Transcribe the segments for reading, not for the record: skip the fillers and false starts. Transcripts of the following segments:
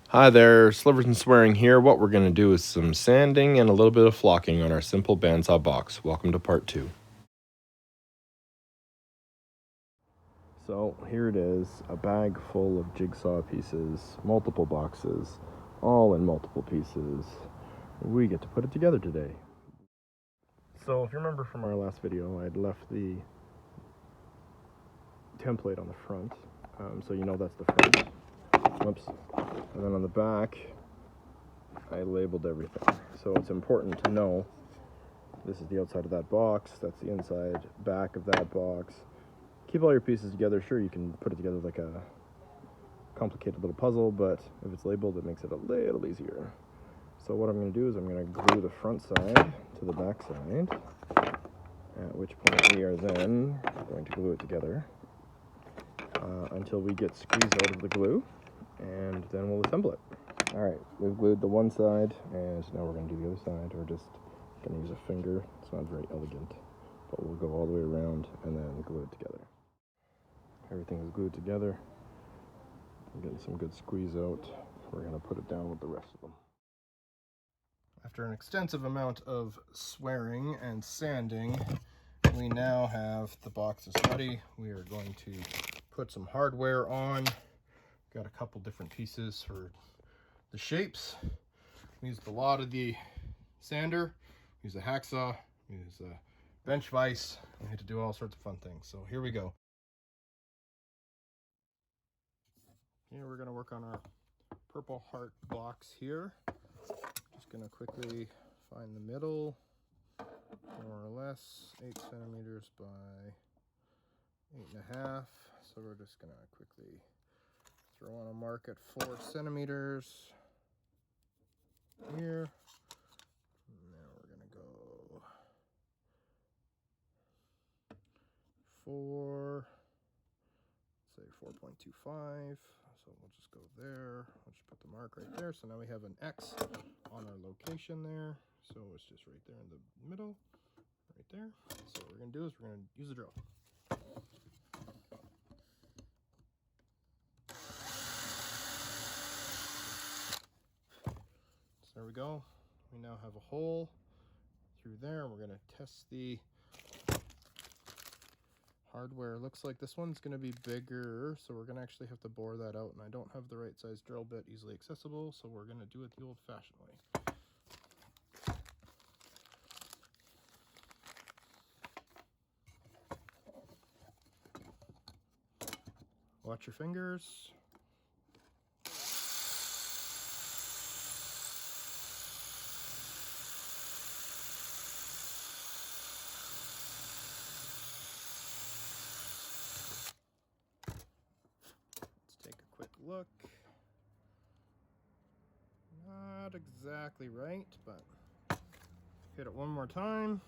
Hi there, Slivers and Swearing here. What we're going to do is some sanding and a little bit of flocking on our simple bandsaw box. Welcome to part 2. So here it is, a bag full of jigsaw pieces, multiple boxes, all in multiple pieces. We get to put it together today. So if you remember from our last video, I'd left the template on the front, so you know that's the front. Whoops. And then on the back, I labeled everything. So it's important to know this is the outside of that box, that's the inside back of that box. Keep all your pieces together. Sure, you can put it together like a complicated little puzzle, but if it's labeled, it makes it a little easier. So what I'm going to do is I'm going to glue the front side to the back side, at which point we are then going to glue it together until we get squeeze out of the glue, and then we'll assemble it. Alright, we've glued the one side, and now we're going to do the other side. We're just going to use a finger. It's not very elegant, but we'll go all the way around and then glue it together. Everything is glued together. I'm getting some good squeeze out. We're going to put it down with the rest of them. After an extensive amount of swearing and sanding, we now have the boxes ready. We are going to put some hardware on. Got a couple different pieces for the shapes. We used a lot of the sander, we used a hacksaw, we used a bench vise. We had to do all sorts of fun things. So here we go. Here we're going to work on our purple heart blocks here. Just going to quickly find the middle, more or less 8 centimeters by 8.5. So we're just going to quickly throw on a mark at 4 centimeters here. Now we're going to go 4, say 4.25. So we'll just go there. We'll just put the mark right there. So now we have an X on our location there. So it's just right there in the middle, right there. So what we're going to do is we're going to use the drill. So there we go. We now have a hole through there. We're going to test the hardware. Looks like this one's going to be bigger, so we're going to actually have to bore that out, and I don't have the right size drill bit easily accessible, so we're going to do it the old-fashioned way. Watch your fingers. Look, not exactly right, but hit it one more time.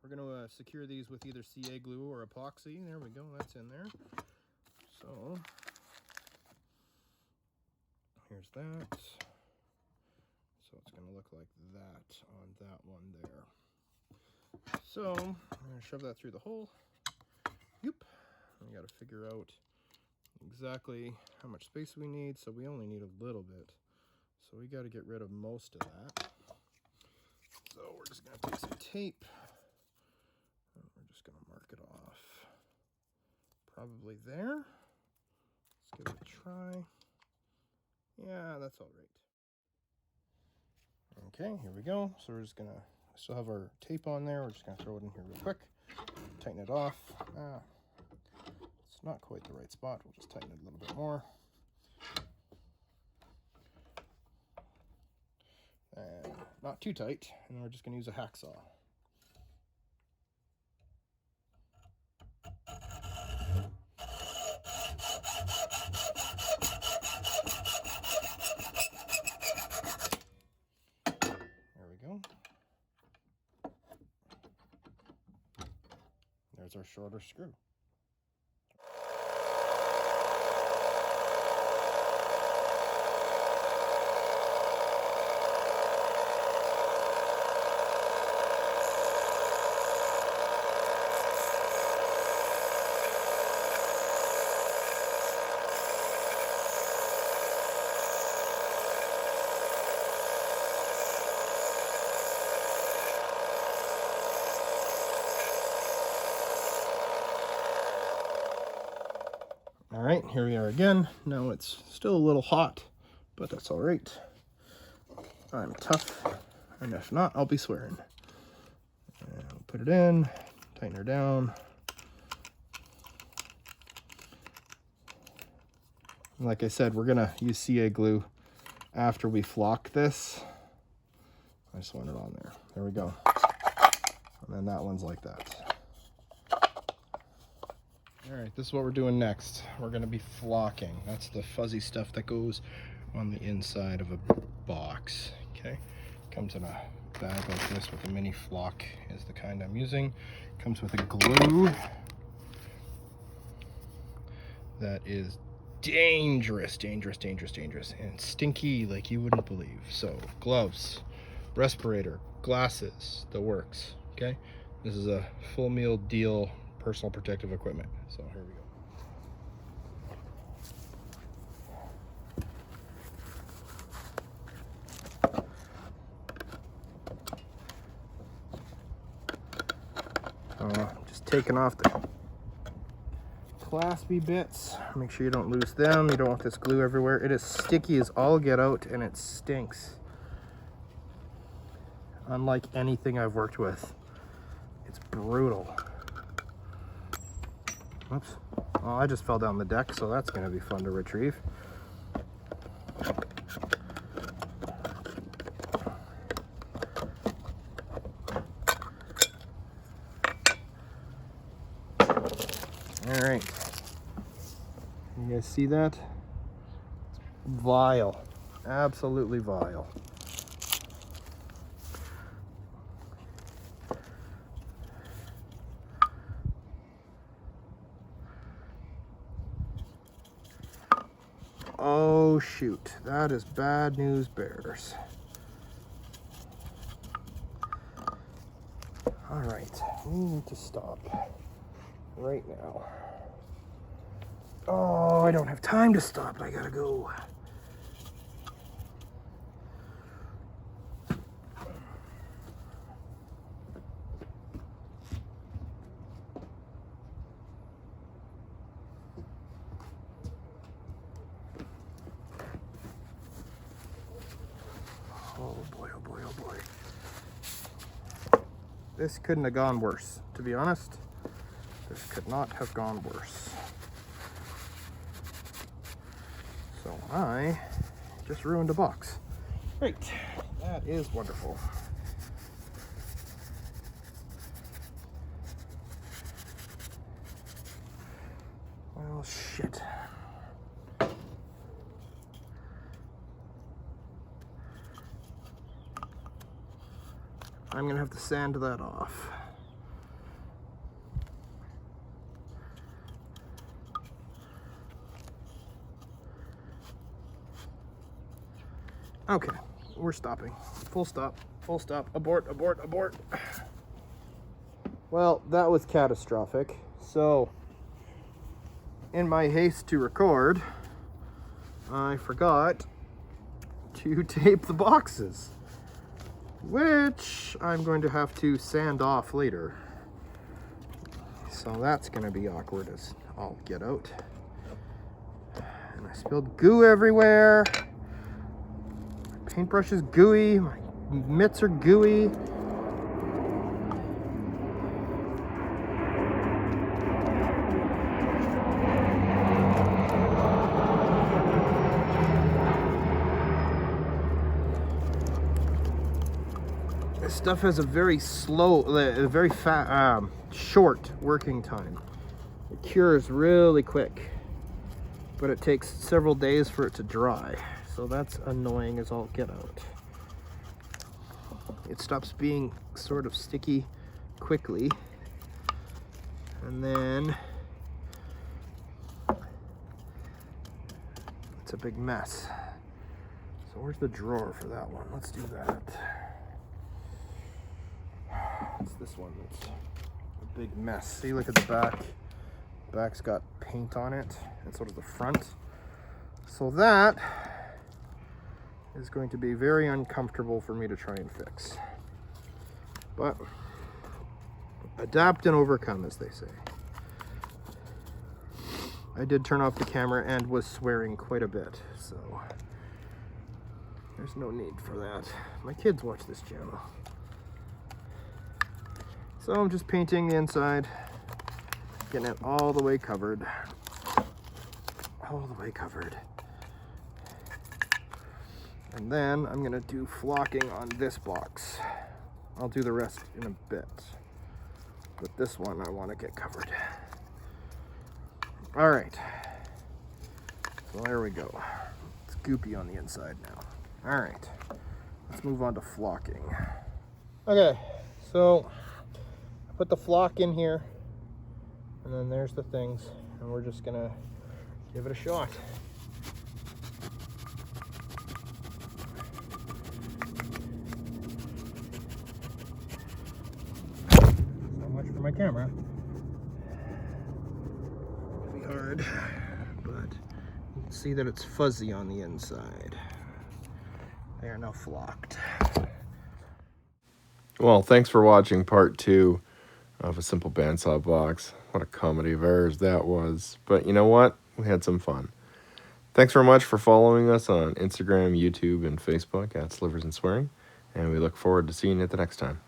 We're going to secure these with either CA glue or epoxy. There we go, that's in there. So here's that. So it's going to look like that on that one there. So I'm going to shove that through the hole. Yep. We got to figure out exactly how much space we need. So we only need a little bit. So we got to get rid of most of that. So we're just going to take some tape. And we're just going to mark it off. Probably there. Let's give it a try. Yeah, that's all right. Okay, here we go. So we're just going to still have our tape on there. We're just going to throw it in here real quick. Tighten it off. It's not quite the right spot. We'll just tighten it a little bit more. And not too tight. And then we're just going to use a hacksaw. There we go. There's our shorter screw. All right, here we are again. Now it's still a little hot, but that's all right. I'm tough, and if not, I'll be swearing. And we'll put it in, tighten her down. Like I said, we're gonna use CA glue after we flock this. I just want it on there. There we go. And then that one's like that. All right, this is what we're doing next. We're gonna be flocking. That's the fuzzy stuff that goes on the inside of a box, okay? Comes in a bag like this with a mini flock is the kind I'm using. Comes with a glue that is dangerous, and stinky like you wouldn't believe. So gloves, respirator, glasses, the works, okay? This is a full meal deal personal protective equipment. So here we go. Just taking off the claspy bits. Make sure you don't lose them. You don't want this glue everywhere. It is sticky as all get out, and it stinks. Unlike anything I've worked with. It's brutal. Oops. Oh, I just fell down the deck, so that's going to be fun to retrieve. All right. You guys see that? Vile. Absolutely vile. Oh shoot, that is bad news bears. All right, we need to stop right now. Oh, I don't have time to stop, I gotta go. Oh boy, oh boy, oh boy. This couldn't have gone worse, to be honest. This could not have gone worse. So I just ruined a box. Great, that is wonderful. Well, shit. I'm gonna have to sand that off. Okay, we're stopping. Full stop, abort, abort, abort. Well, that was catastrophic. So, in my haste to record, I forgot to tape the boxes, which I'm going to have to sand off later. So that's going to be awkward as all get out. And I spilled goo everywhere. My paintbrush is gooey. My mitts are gooey. This stuff has a very slow, a very short working time. It cures really quick, but it takes several days for it to dry. So that's annoying as all get out. It stops being sort of sticky quickly, and then it's a big mess. So where's the drawer for that one? Let's do that. It's this one that's a big mess. See, look at the back. The back's got paint on it, and so does the front. So that is going to be very uncomfortable for me to try and fix. But adapt and overcome, as they say. I did turn off the camera and was swearing quite a bit, so there's no need for that. My kids watch this channel. So I'm just painting the inside, getting it all the way covered. All the way covered. And then I'm gonna do flocking on this box. I'll do the rest in a bit. But this one I want to get covered. All right. So there we go. It's goopy on the inside now. All right. Let's move on to flocking. Okay, so I put the flock in here, and then there's the things, and we're just gonna give it a shot. So much for my camera. It'll be hard, but you can see that it's fuzzy on the inside. They are now flocked. Well, thanks for watching part 2 of a simple bandsaw box. What a comedy of errors that was. But you know what? We had some fun. Thanks very much for following us on Instagram, YouTube, and Facebook at Slivers and Swearing. And we look forward to seeing you at the next time.